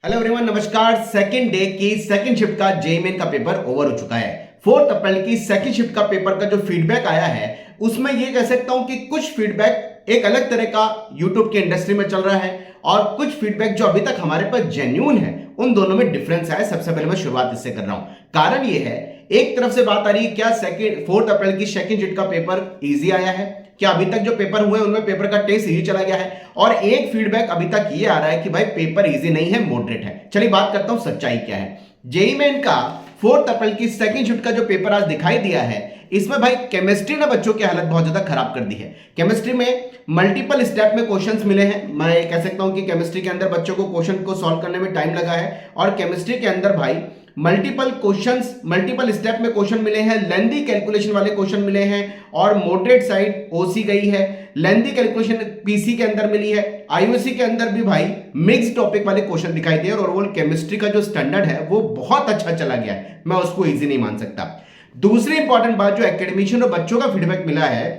Hello everyone, नमस्कार। Second day की second shift का जेईई का पेपर ओवर हो चुका है। 4 अप्रैल की सेकंड शिफ्ट का पेपर का जो फीडबैक आया है उसमें ये कह सकता हूं कि कुछ फीडबैक एक अलग तरह का यूट्यूब की इंडस्ट्री में चल रहा है और कुछ फीडबैक जो अभी तक हमारे पास जेन्युइन है उन दोनों में डिफरेंस है। सबसे पहले मैं शुरुआत इससे कर रहा हूं। कारण ये है, एक तरफ से बात आ रही है क्या 4 अप्रैल की सेकंड शिफ्ट का पेपर इजी आया है, क्या अभी तक जो पेपर हुए उनमें पेपर का टेस्ट इजी चला गया है। और एक फीडबैक अभी तक ये आ रहा है कि भाई पेपर इजी नहीं है, मॉडरेट है। चलिए बात करता हूं सच्चाई क्या है। जेईई मेन का 4 अप्रैल की सेकंड शिफ्ट का जो पेपर आज दिखाई दिया है इसमें भाई केमिस्ट्री ने बच्चों की हालत बहुत ज्यादा खराब कर दी है। केमिस्ट्री में मल्टीपल स्टेप में क्वेश्चंस मिले हैं। मैं कह सकता हूं कि केमिस्ट्री के अंदर बच्चों को क्वेश्चन को सॉल्व करने में टाइम लगा है और केमिस्ट्री के अंदर भाई मल्टीपल क्वेश्चंस, मल्टीपल स्टेप में क्वेश्चन मिले हैं, लेंथी कैलकुलेशन वाले क्वेश्चन मिले हैं और मॉडरेट साइड ओसी गई है। लेंथी कैलकुलेशन पीसी के अंदर मिली है, आईओसी के अंदर भी भाई मिक्स टॉपिक वाले क्वेश्चन दिखाई दिए और ओवरऑल केमिस्ट्री का जो स्टैंडर्ड है वो बहुत अच्छा चला गया है। मैं उसको इजी नहीं मान सकता। दूसरी इंपॉर्टेंट बात जो एकेडमिशियन और बच्चों का फीडबैक मिला है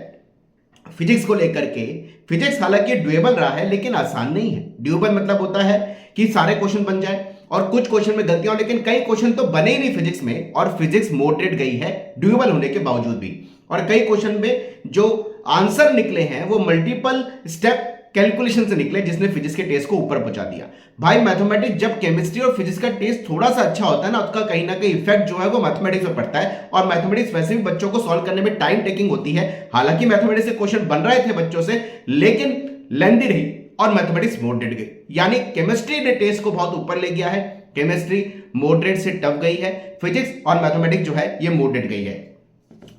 फिजिक्स को लेकर के, फिजिक्स हालांकि ड्यूएबल रहा है लेकिन आसान नहीं है। ड्यूएबल मतलब होता है कि सारे क्वेश्चन बन जाए और कुछ क्वेश्चन में गलतियां हो, लेकिन कई क्वेश्चन तो बने ही नहीं फिजिक्स में और फिजिक्स मॉडरेट गई है ड्यूएबल होने के बावजूद भी। और कई क्वेश्चन में जो आंसर निकले हैं वो मल्टीपल स्टेप कैलकुलेशन से निकले जिसने फिजिक्स के टेस्ट को ऊपर पहुंचा दिया। भाई मैथमेटिक्स, जब केमिस्ट्री और फिजिक्स का टेस्ट थोड़ा सा अच्छा होता है ना, उसका कहीं ना कहीं इफेक्ट जो है वो मैथमेटिक्स में पड़ता है। और मैथमेटिक्स वैसे भी बच्चों को सॉल्व करने में टाइम टेकिंग होती है। हालांकि मैथमेटिक्स से क्वेश्चन बन रहे थे बच्चों से लेकिन लेंथी रही और मैथमेटिक्स मॉडरेट गई। यानी केमिस्ट्री ने टेस्ट को बहुत ऊपर ले गया है, केमिस्ट्री मॉडरेट से टफ गई है, फिजिक्स और मैथमेटिक्स जो है ये मॉडरेट गई है।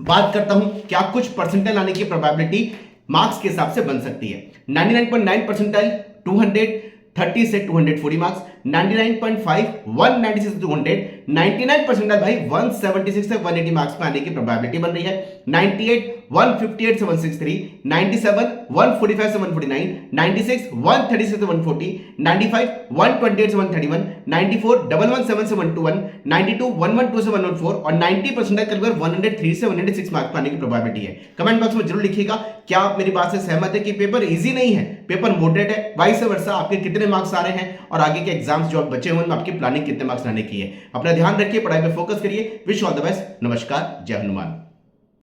बात करता हूं क्या कुछ परसेंटाइल आने की प्रोबेबिलिटी मार्क्स के हिसाब से बन सकती है। 99.9 परसेंटाइल 230 से 240 मार्क्स, 99.5 196 से 200, 99 परसेंटाइल भाई 176 से 180 मार्क्स में आने की प्रोबेबिलिटी बन रही है। 98 158 से 163, 97 145 से 149, 96 136 से 140, 95 128 से 131, 94 117 से 121, 92 112 से 114 और 90 परसेंटाइल करीब 103 से 106 मार्क्स पाने की प्रोबेबिलिटी है। कमेंट बॉक्स में जरूर लिखिएगा क्या आप मेरी बात से सहमत है कि पेपर इजी नहीं है, पेपर मॉडरेट है। वाइस वर्सा आपके कितने मार्क्स आ रहे हैं और आगे के एग्जाम्स जो बचे हुए उनमें आपकी प्लानिंग कितने मार्क्स लाने की है। अपना ध्यान रखिए, पढ़ाई पे फोकस करिए। Wish all the best. नमस्कार, जय हनुमान।